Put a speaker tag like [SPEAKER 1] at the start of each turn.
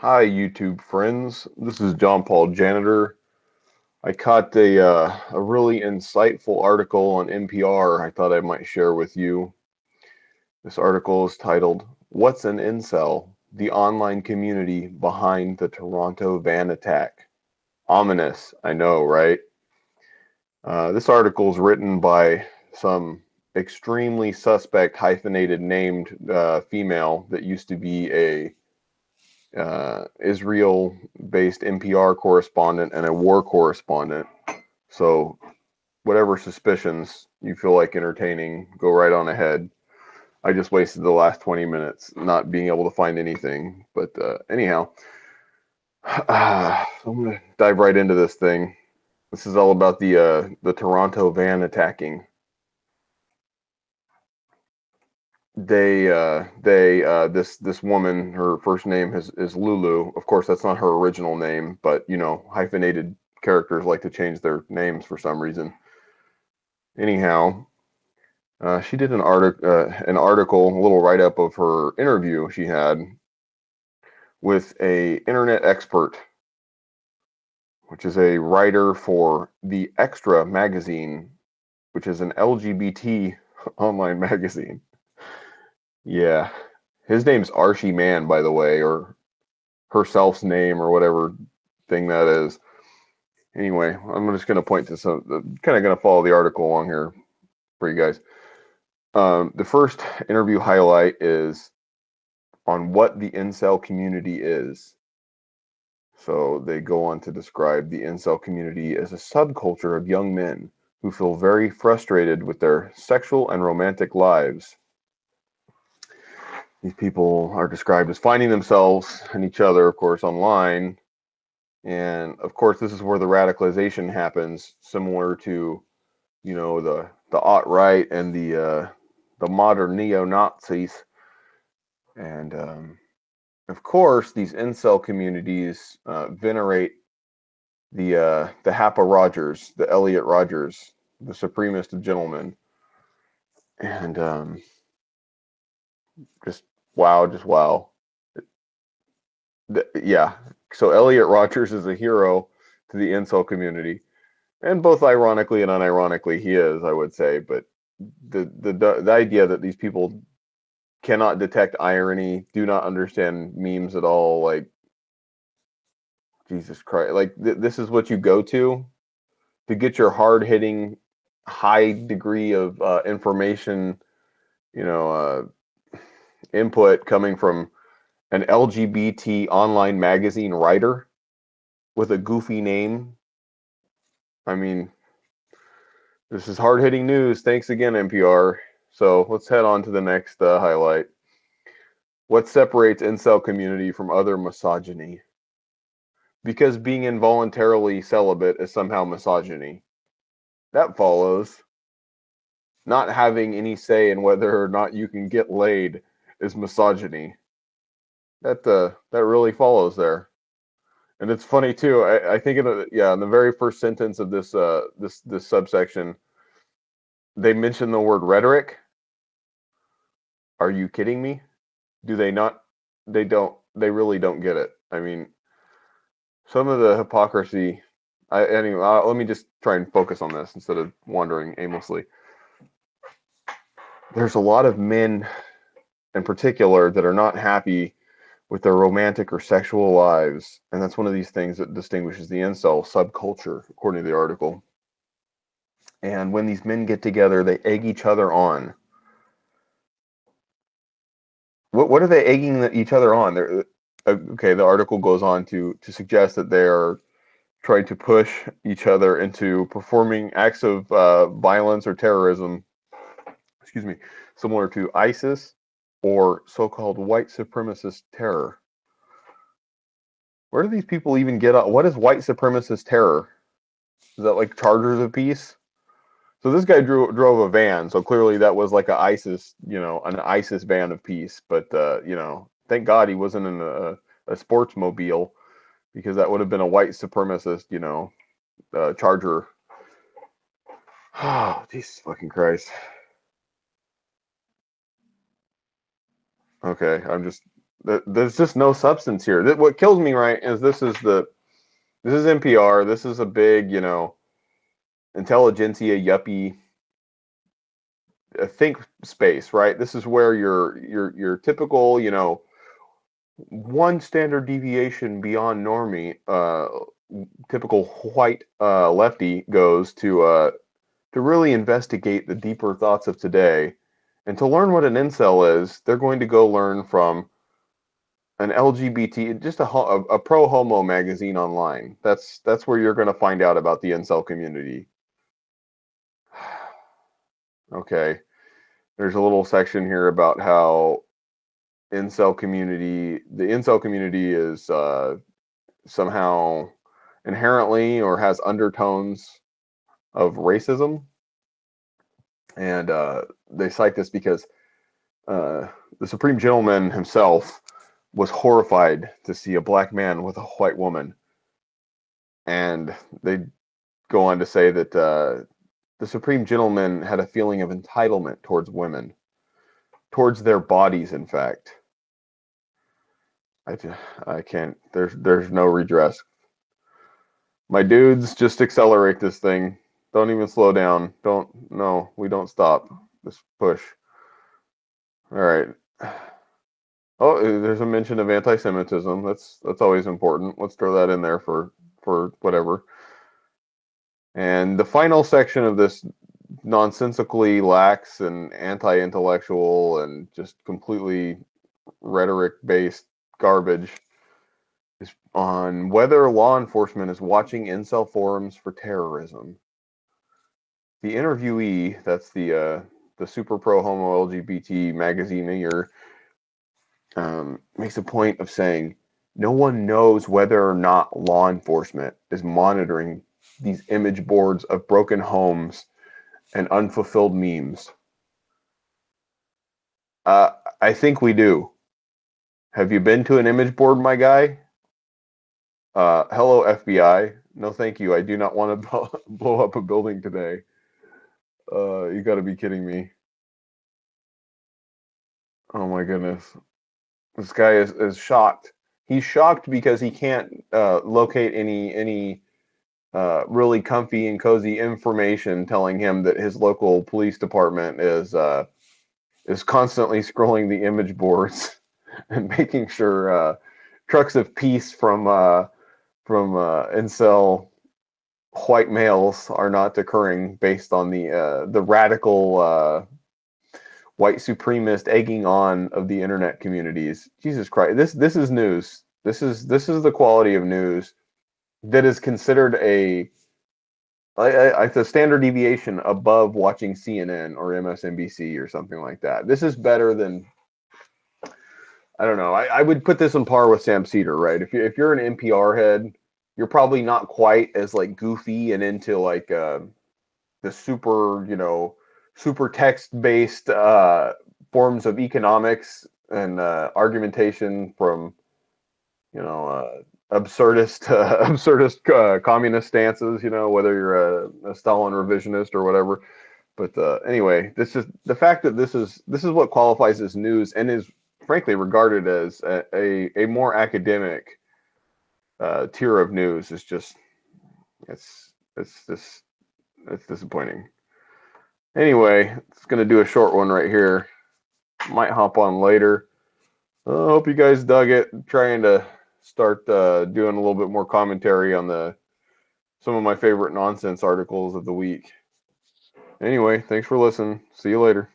[SPEAKER 1] Hi, YouTube friends. This is John Paul Janitor. I caught a really insightful article on NPR I thought I might share with you. This article is titled, "What's an Incel? The Online Community Behind the Toronto Van Attack." Ominous, I know, right? This article is written by some extremely suspect hyphenated named female that used to be a Israel-based NPR correspondent and a war correspondent. So whatever suspicions you feel like entertaining, go right on ahead. I just wasted the last 20 minutes not being able to find anything. But anyhow, I'm going to dive right into this thing. This is all about the Toronto van attacking. This woman, her first name is Lulu. Of course, that's not her original name, but you know, hyphenated characters like to change their names for some reason. Anyhow, she did an article, a little write up of her interview she had with a internet expert, which is a writer for the Extra magazine, which is an LGBT online magazine. Yeah, his name's Archie Mann, by the way, or herself's name or whatever thing that is. Anyway, I'm just going to point to some, kind of going to follow the article along here for you guys. The first interview highlight is on what the incel community is. So they go on to describe the incel community as a subculture of young men who feel very frustrated with their sexual and romantic lives. These people are described as finding themselves and each other, of course, online. And of course, this is where the radicalization happens, similar to, you know, the alt-right and the modern neo-Nazis. And of course, these incel communities venerate the Hapa Rogers, the Elliot Rogers, the supremest of gentlemen, and just wow, just wow. Yeah. So Elliot Rogers is a hero to the incel community, and both ironically and unironically, he is, I would say. But the idea that these people cannot detect irony, do not understand memes at all, like Jesus Christ, like this is what you go to get your hard hitting, high degree of information, you know, input coming from an LGBT online magazine writer with a goofy name. I mean, this is hard hitting news. Thanks again, NPR. So let's head on to the next highlight. What separates incel community from other misogyny? Because being involuntarily celibate is somehow misogyny. That follows. Not having any say in whether or not you can get laid is misogyny. That really follows there. And it's funny too. I think in the very first sentence of this subsection, they mention the word rhetoric. Are you kidding me? Do they not? They don't. They really don't get it. I mean, some of the hypocrisy. Anyway, let me just try and focus on this instead of wandering aimlessly. There's a lot of men, in particular, that are not happy with their romantic or sexual lives, and that's one of these things that distinguishes the incel subculture, according to the article. And when these men get together, they egg each other on. What are they egging each other on? Okay, the article goes on to suggest that they are trying to push each other into performing acts of violence or terrorism, excuse me, similar to ISIS or so-called white supremacist terror. Where do these people even get up? What is white supremacist terror? Is that like Chargers of Peace? So this guy drove a van, so clearly that was like an ISIS van of peace. But thank God he wasn't in a sports mobile, because that would have been a white supremacist, Charger. Oh, Jesus fucking Christ. Okay, I'm just There's just no substance here. What kills me, right, is this is NPR. This is a big, intelligentsia yuppie think space, right? This is where your typical, one standard deviation beyond normie, typical white lefty goes to really investigate the deeper thoughts of today. And to learn what an incel is, they're going to go learn from an LGBT, just a pro homo magazine online. That's where you're going to find out about the incel community. Okay, there's a little section here about how the incel community is somehow inherently or has undertones of racism, and they cite this because the Supreme Gentleman himself was horrified to see a black man with a white woman, and they go on to say that the Supreme Gentleman had a feeling of entitlement towards women, towards their bodies, in fact. I can't. There's no redress. My dudes, just accelerate this thing. Don't even slow down. No, we don't stop. Just push. All right. Oh, there's a mention of anti-Semitism. That's always important. Let's throw that in there for whatever. And the final section of this nonsensically lax and anti-intellectual and just completely rhetoric-based garbage is on whether law enforcement is watching incel forums for terrorism. The interviewee, that's the super pro homo LGBT magazine makes a point of saying no one knows whether or not law enforcement is monitoring these image boards of broken homes and unfulfilled memes. I think we do. Have you been to an image board, my guy? Hello, FBI. No, thank you. I do not want to blow up a building today. You got to be kidding me. Oh my goodness. This guy is shocked. He's shocked because he can't locate any really comfy and cozy information telling him that his local police department is constantly scrolling the image boards and making sure trucks of peace from incel white males are not occurring based on the radical white supremacist egging on of the internet communities. Jesus Christ, this is news. This is the quality of news that is considered a standard deviation above watching CNN or MSNBC or something like that. This is better than, I don't know. I would put this on par with Sam Cedar, right? If you're an NPR head, you're probably not quite as like goofy and into like the super text based forms of economics and argumentation from absurdist communist stances. Whether you're a Stalin revisionist or whatever. But anyway, this is the fact that this is what qualifies as news and is frankly regarded as a more academic tier of news is just it's disappointing. Anyway, it's gonna do a short one right here. Might hop on later. I hope you guys dug it. I'm trying to start doing a little bit more commentary on some of my favorite nonsense articles of the week. Anyway, thanks for listening. See you later.